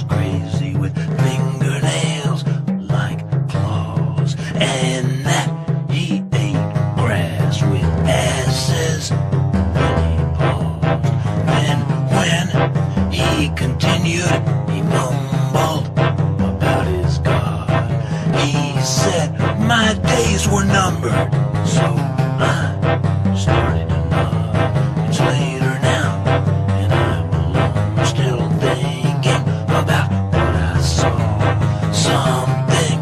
crazy with fingernails like claws, and that he ate grass with asses when he paused. Then when he continued, he mumbled about his God. He said, my days were numbered, so I started to nod. It's later now, and I'm alone, still thinking about what I saw. Something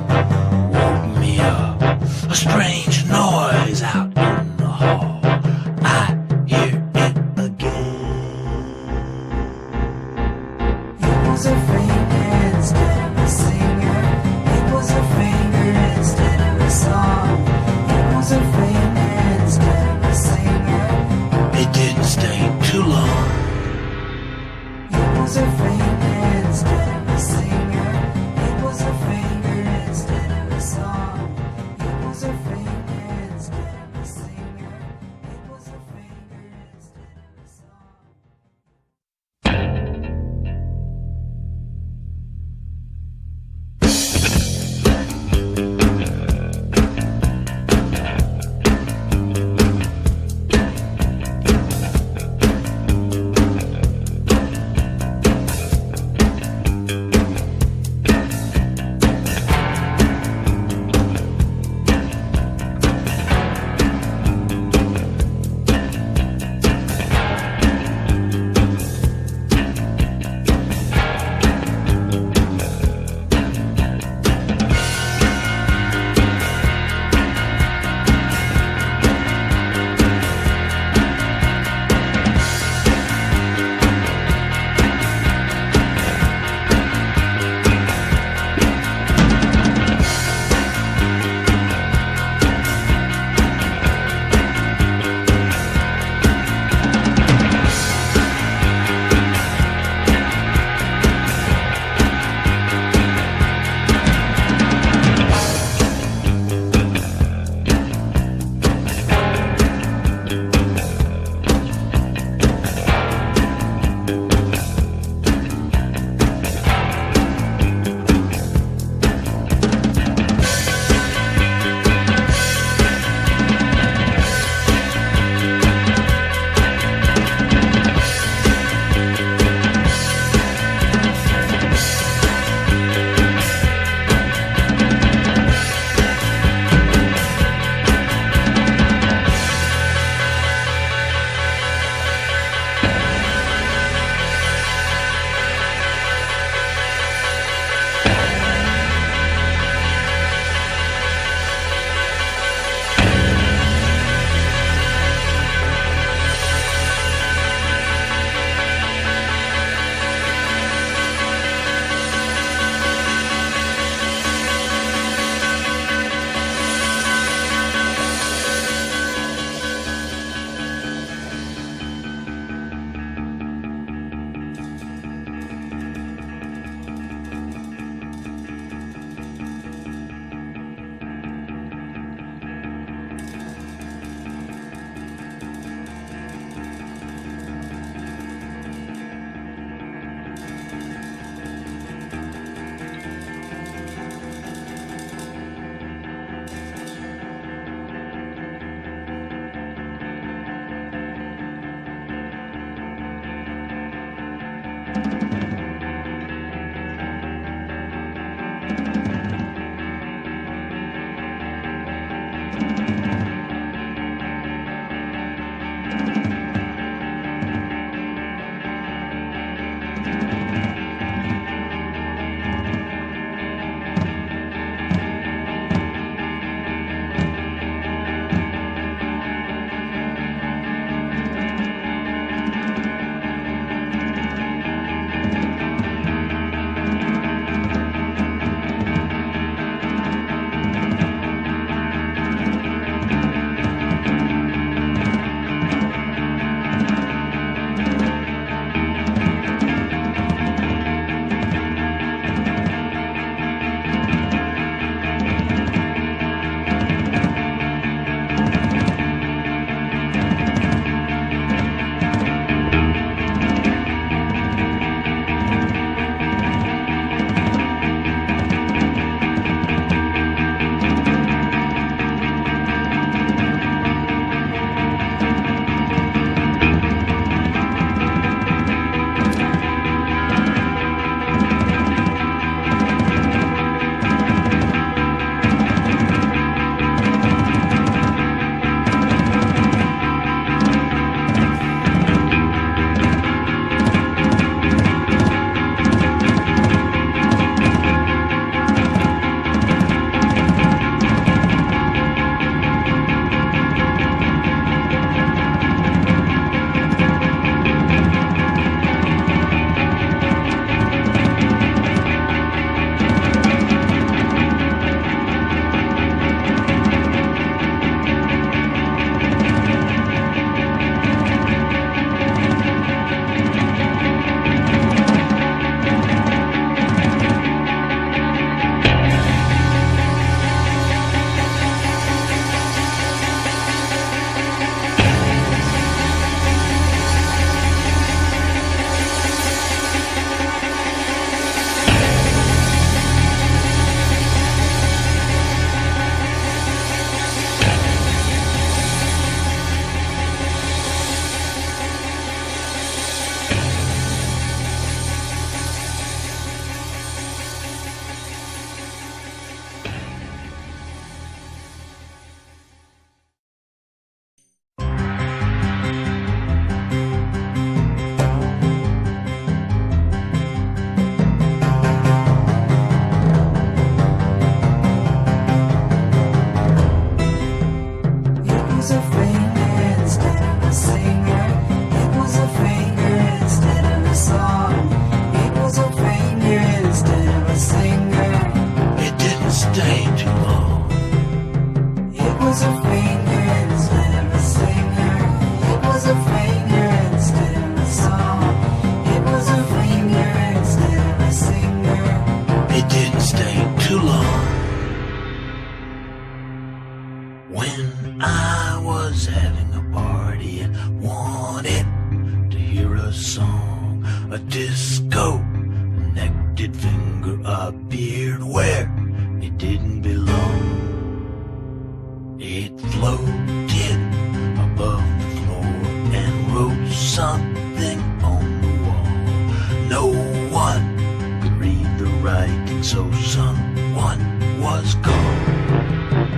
woke me up, a strange noise out in the hall. I hear it again. It was a finger instead of a singer. It was a finger instead of a song. It was a finger instead of a singer. It didn't stay too long. It was a finger instead of a singer. It was a finger instead of a song. It was a finger instead of a singer. It was a finger instead of a song. was having a party and wanted to hear a song. A disco-connected finger appeared where it didn't belong. It floated above the floor and wrote something on the wall. No one could read the writing, so someone was called.